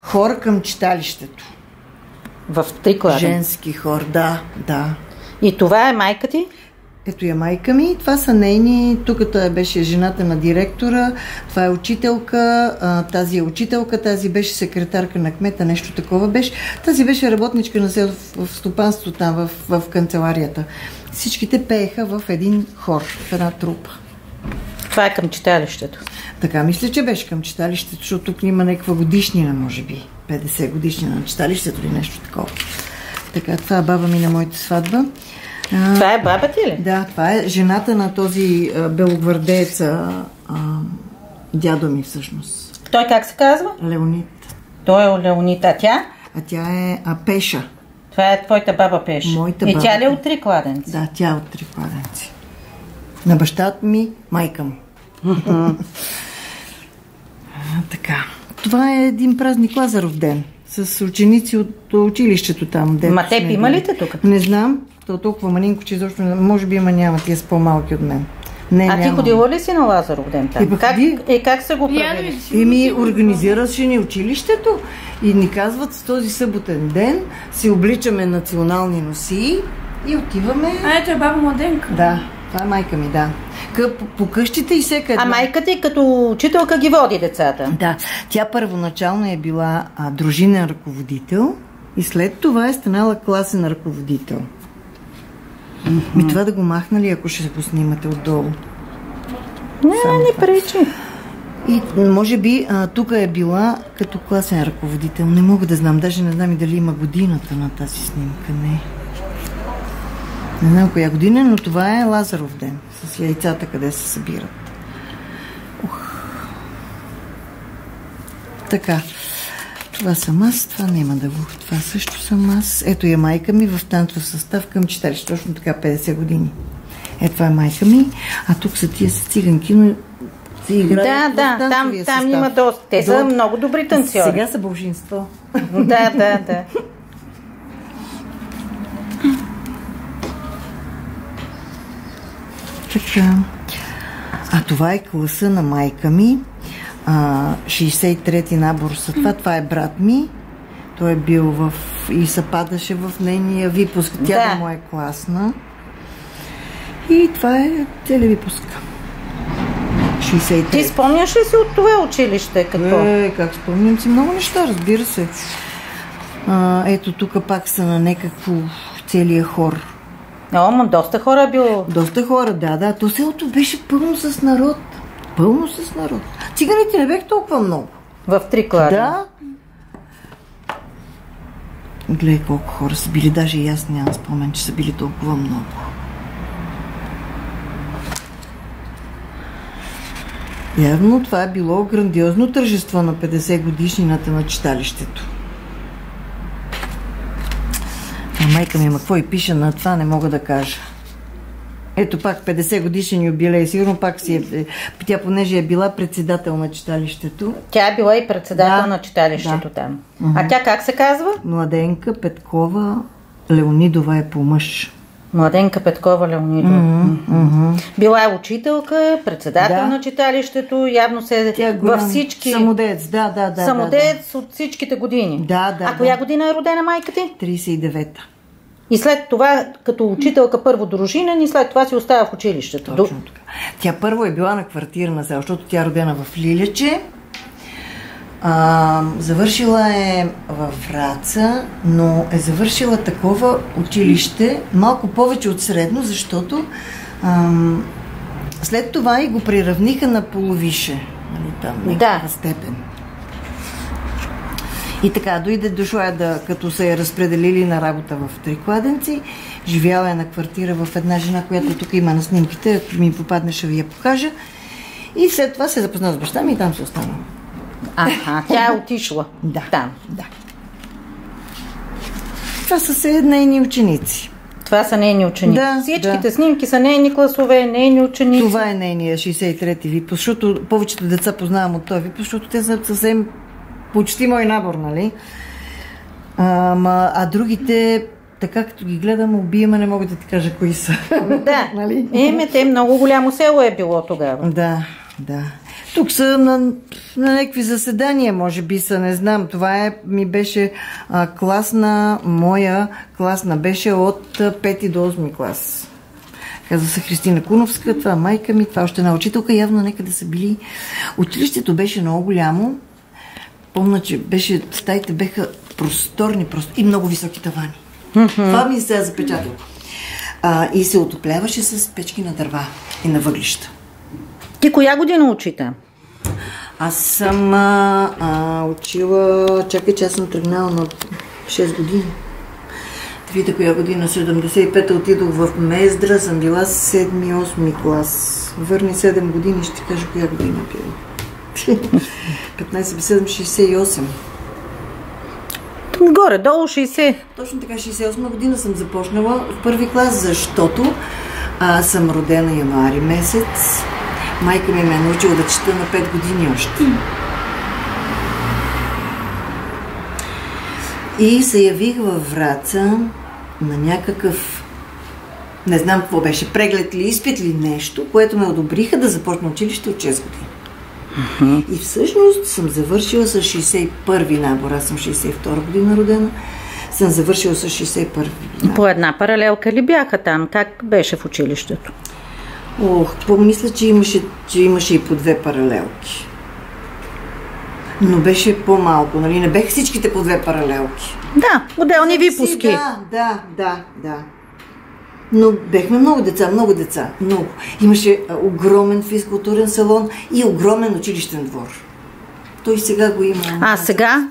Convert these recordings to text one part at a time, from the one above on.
Хор към читалището. В Трикладен? Женски хор, да. И това е майка ти? Ето я майка ми. Това са нейни. Тук беше жената на директора. Това е учителка. Тази е учителка. Тази беше секретарка на кмета. Нещо такова беше. Тази беше работничка на село в стопанство там, в канцеларията. Всичките пееха в един хор, в една трупа. Това е към читалището? Така, мисля, че беше към читалището, защото тук има някаква годишнина, може би. 50 годишнина на читалището или нещо такова. Така, това е баба ми на моята сватба. Това е баба ти ли? Да, това е жената на този белогвардееца, дядо ми всъщност. Той как се казва? Леонид. Той е Леонид, а тя? А тя е Пеша. Това е твоята баба Пеша. Моята баба. И тя ли е от Трикладенци? Да, тя е от Трикладенци. На бащата ми, майка му. Така. Това е един празник Лазаров ден. С ученици от училището там. Ма те има ли те тук? Не знам. То толкова манинко, че изобщо може би няма, тия са по-малки от мен. Не, ти ходила ли си на Лазаров ден там? Как се го правили? Организираше ни училището и ни казват с този съботен ден си обличаме национални носии и отиваме... Ето е баба Младенка. Да, това е майка ми, да. По къщите и всека една. А майка ти като учителка ги води децата? Да, тя първоначално е била дружинен ръководител и след това е станала класен ръководител. Ми това да го махнали, ако ще го снимате отдолу. Не пречи. И може би тук е била като класен ръководител. Не мога да знам, даже не знам и дали има годината на тази снимка. Не знам коя година, но това е Лазаров ден. С яйцата, къде се събират. Така. Това съм аз, това няма да го... Това също съм аз. Ето я майка ми в танцов състав към читалище. Точно така 50 години. Ето това е майка ми. А тук са тия с циганки, но си играят там има доста. Те са много добри танцори. Сега са бължинство. Да. Така. А това е класа на майка ми. 63-ти набор са това. Това е брат ми. Той е бил и съпадаше в нейния випуск. Тя му е класна. И това е целият випуск. 63. Ти спомняш ли си от това училище? Какво? Как спомням си много неща, разбира се. Ето тук пак са на някакво целия хор. Доста хора е било. Доста хора, да. То селото беше пълно с народ. Пълно с народ. Циганите не бех толкова много. В Трикладен? Да. Гледай колко хора са били. Даже и аз нямам спомен, че са били толкова много. Явно това е било грандиозно тържество на 50 годишнината на читалището. Майка ми, какво и пише на това, не мога да кажа. Ето пак 50 годишен юбилей, сигурно пак си е... Тя понеже е била председател на читалището. Тя е била и председател на читалището там. А тя как се казва? Младенка Петкова Леонидова е по мъж. Младенка Петкова Леонидова. Била е учителка, председател на читалището, явно се във всички... Самодеец, да. Самодеец от всичките години. Да. Коя година е родена майка ти? 39-та. И след това, като учителка първо дружинен и след това си остава в училището. Точно така. Тя първо е била на квартирна села, защото тя е родена в Лилече. Завършила е във Враца, но е завършила такова училище, малко повече от средно, защото след това и го приравниха на половише. Там, някаква степен. И така, дошла като се е разпределили на работа в Трикладенци, живяла е на квартира в една жена, която тук има на снимките, ако ми попадне, ще ви я покажа. И след това се запозна с баща ми и там се останала. Тя е отишла там. Да. Това са се нейни ученици. Това са нейни ученици. Всичките снимки са нейни класове, нейни ученици. Това е нейния 63-ти випуск, защото повечето деца познавам от този випуск, защото те са съвсем почти мой набор, нали? А другите, така като ги гледам, убиема, не мога да ти кажа кои са. Да. Нали? Те много голямо село е било тогава. Да. Тук са на някакви заседания, може би са, не знам. Това ми беше моя класна беше от 5 до 8 клас. Казва се Христина Куновска, това майка ми, това още една учителка, явно некъде са били. Училището беше много голямо. Помня, че стаите беха просторни и много високи тавани. Това ми се е запечатало. И се отопляваше с печки на дърва и на въглища. Ти коя година учите? Аз съм учила, чакай, че аз съм тръгнала на 6 години. Видите коя година, 75-та отидох в Мездра, съм била 7-8 клас. Върни 7 години, ще кажа коя година била. 15-7-68. Горе-долу 60. Точно така, 68 година съм започнала в първи клас, защото съм родена януари месец. Майка ми ме е научила да чета на 5 години още. И се явих във Враца на някакъв, не знам какво беше, преглед ли, изпит ли нещо, което ме одобриха да започна училище от 6 години. И всъщност съм завършила с 61-ви набор. Аз съм 62 година родена. Съм завършила с 61-ви набор. По една паралелка ли бяха там? Как беше в училището? Помисля, че имаше и по 2 паралелки. Но беше по-малко, нали? Не беха всичките по 2 паралелки. Да, отделни випуски. Да. Но бехме много деца. Имаше огромен физкултурен салон и огромен училищен двор. Той сега го има. А сега?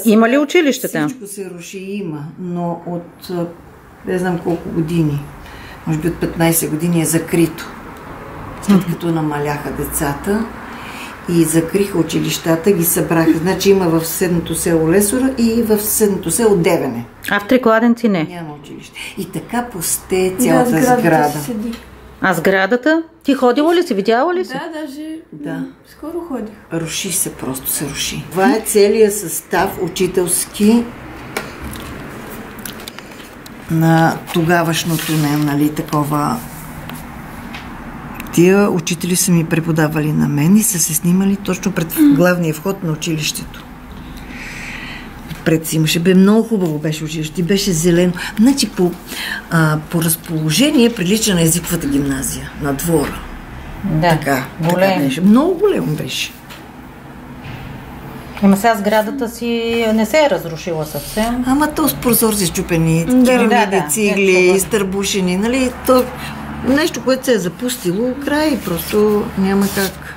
Има ли училищата? Всичко се руши и има, но от не знам колко години, може би от 15 години е закрито. След като намаляха децата и закриха училищата, ги събраха. Значи има в съседното село Лесора и в съседното село Девене. А в Трикладенци не? Няма училище. И така посте цялата сграда. А сградата? Ти ходила ли си? Видяла ли си? Да, даже скоро ходих. Руши се, просто се руши. Това е целият състав учителски на тогавашното, нали, такова. Тия учители са ми преподавали на мен и са се снимали точно пред главния вход на училището. Пред си имаше. Много хубаво беше училище. Беше зелено. Значи по разположение прилича на езиковата гимназия, на двора. Да, така беше. Много големо беше. Ама сега сградата си не се е разрушила съвсем. Ама то с прозорци счупени, цигли, изтърбушени, нали? То нещо, което се е запустило, край, просто няма как.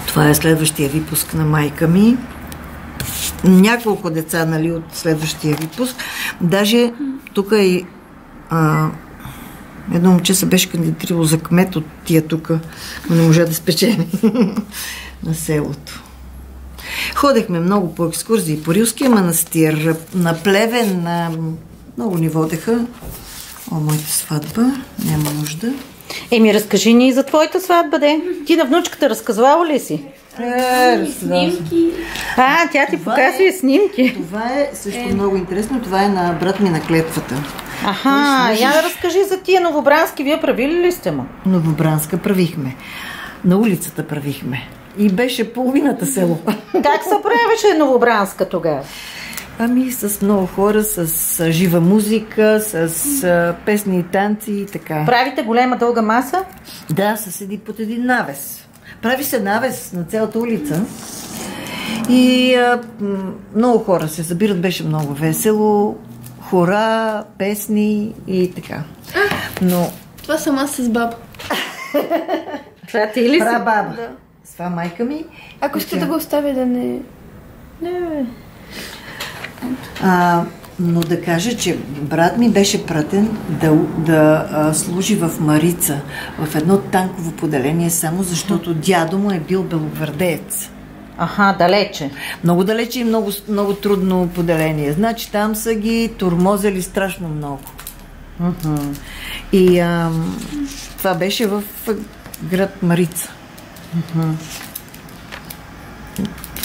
Това е следващия випуск на майка ми. Няколко деца, нали, от следващия випуск. Даже тук и едно момче се беше кандидатирало за кмет от тия тук, но не можа да спечели на селото. Ходехме много по екскурзии по Рилския манастир, на Плевен, много ни водеха. Моята сватба, няма нужда. Еми, разкажи ни за твоята сватба, де. Ти на внучката разказвала ли си? Снимки. Тя ти показва и снимки. Това е също много интересно. Това е на брат ми на клетвата. Я да разкажи за тия новобрански. Вие правили ли сте му? Новобранска правихме. На улицата правихме. И беше половината село. Как се правеше новобранска тогава? Ами с много хора, с жива музика, с песни и танци и така. Правите голема дълга маса? Да, седи под един навес. Прави се навес на цялата улица. И много хора се събират, беше много весело. Хора, песни и така. Но... Това съм аз с баба. Това ти ли си? Прабаба. Да. С това майка ми. Ако ще да го оставя да не... Но да кажа, че брат ми беше пратен да служи в Марица, в едно танково поделение, само защото дядо му е бил белогвардеец. Далече. Много далече и много, много трудно поделение. Значи там са ги тормозили страшно много. И това беше в град Марица.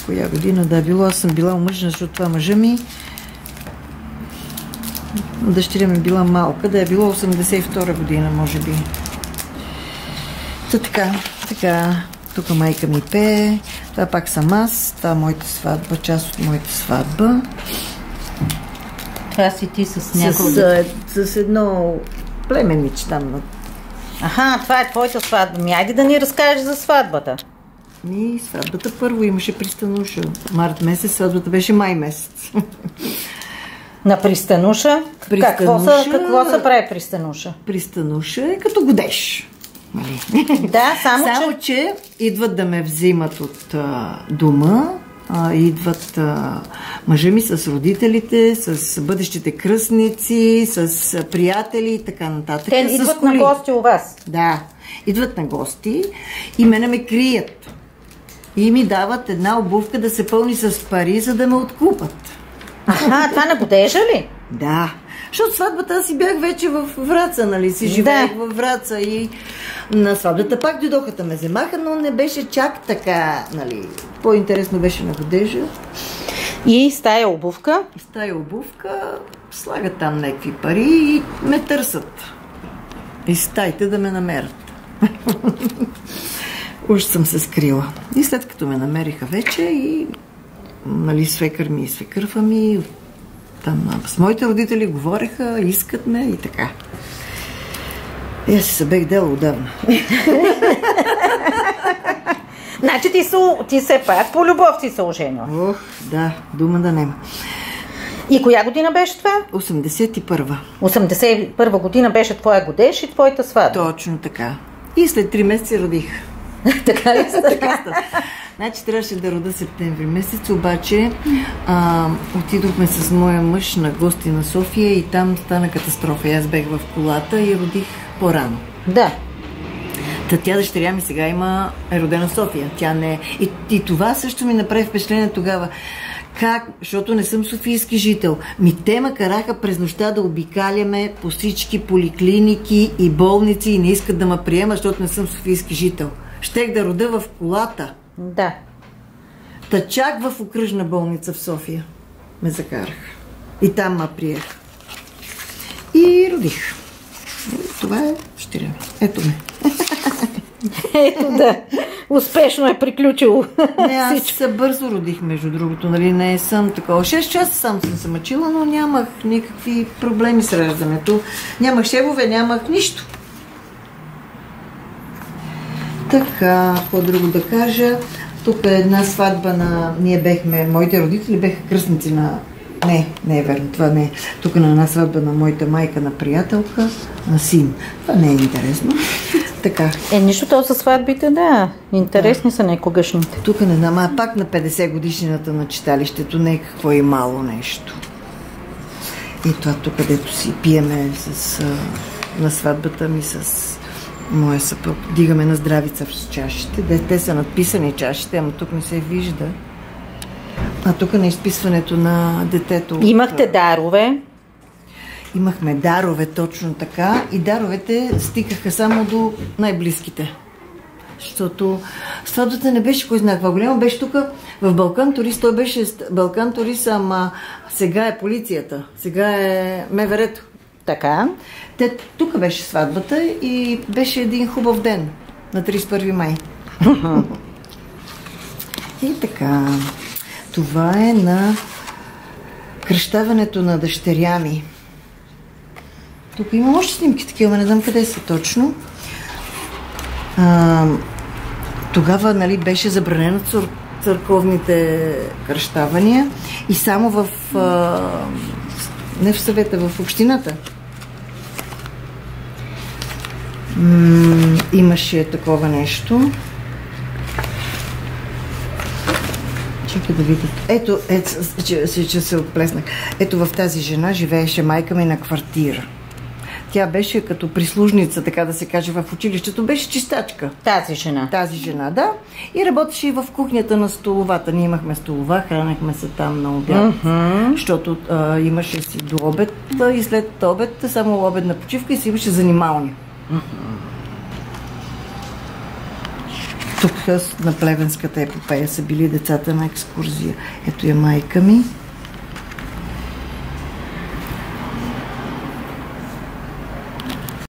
Коя година да е било, аз съм била омъжена, защото това мъжа ми. Дъщеря ми била малка, да е било 82 година, може би. Така, тук майка ми пее, това пак съм аз, това е моята сватба, част от моята сватба. Това си ти с някой. С едно племенич там. Аха, това е твоята сватба. Айде да ни разкажеш за сватбата. Сватбата първо имаше при Стануша. Март месец, сватбата беше май месец. На Пристануша? Какво се прави при Стануша? При Стануша е като годеш. Да, само че идват да ме взимат от дома, идват мъжа ми с родителите, с бъдещите кръстници, с приятели и така нататък. Те идват на гости у вас? Да, идват на гости и мене ме крият. И ми дават една обувка да се пълни с пари, за да ме откупат. Аха, това на годежа ли? Да, защото сватбата аз си бях вече в Враца, нали, си живеех във Враца и на сватбата пак дойдоха да ме вземаха, но не беше чак така, нали, по-интересно беше на годежа. И с тая обувка? С тая обувка слагат там някакви пари и ме търсят. И стайте да ме намерят. Уж съм се скрила. И след като ме намериха вече и нали, свекър ми и свекърва ми там с моите родители говореха, искат ме и така. И аз си се бех дела отдавна. Значи ти се пак по любов си се оженила? Ох, да, дума да нема. И коя година беше това? 81-а. 81-а година беше твоя годеж и твоята сватба? Точно така. И след 3 месеца родих. Така ли става? Така става. Значи трябваше да рода септември месец, обаче отидохме с моя мъж на гости на София и там стана катастрофа. Аз бех в колата и родих по-рано. Да. Тя дъщеря ми сега е родена в София. Тя не е. И това също ми направи впечатление тогава. Как? Защото не съм софийски жител. Те ме караха през нощта да обикаляме по всички поликлиники и болници и не искат да ме приемат, защото не съм софийски жител. Щех да рода в колата. Да. Та чак в окръжна болница в София ме закарах. И там ме приех. И родих. Това е дъщеря ми. Ето ме. Ето да. Успешно е приключило. Не, аз се бързо родих, между другото. Нали, не съм такова. 6 часа сам съм се мъчила, но нямах никакви проблеми с раждането. Нямах шевове, нямах нищо. Така, какво друго да кажа? Тук е една сватба на... Моите родители беха кръстници на... Не е верно, това не е. Тук на една сватба на моята майка, на приятелка, на син. Това не е интересно. Така. Нищо то са сватбите, да. Интересни са некогашните. Тук не знам, пак на 50 годишнината на читалището, не е какво и мало нещо. И това тук, където си пиеме на сватбата ми с моя съпруг. Дигаме на здравица в чашите. Те са надписани чашите, ама тук не се вижда. А тук на изписването на детето... Имахте дарове? Имахме дарове, точно така. И даровете стигаха само до най-близките. Защото сватбата не беше кой знае каква голяма. Беше тук в Балкан Турист. Той беше Балкан Турист, ама сега е полицията. Сега е МВР-то. Така. Тук беше сватбата и беше един хубав ден. На 31 май. И така... Това е на кръщаването на дъщеря ми. Тук има още снимки такива, не знам къде са точно. Тогава, нали, беше забранено църковните кръщавания и само не в съвета, в общината. Имаше такова нещо. Чакай да видят. Ето, че се отплеснах. Ето в тази жена живееше майка ми на квартира. Тя беше като прислужница, така да се каже, в училището. Беше чистачка. Тази жена? Тази жена, да. И работеше и в кухнята на столовата. Ние имахме столова, хранехме се там на обяд. Защото имаше си до обед и след обед само обедна почивка и си имаше занимални. Тук на Плевенската епопея са били децата на екскурзия. Ето е майка ми.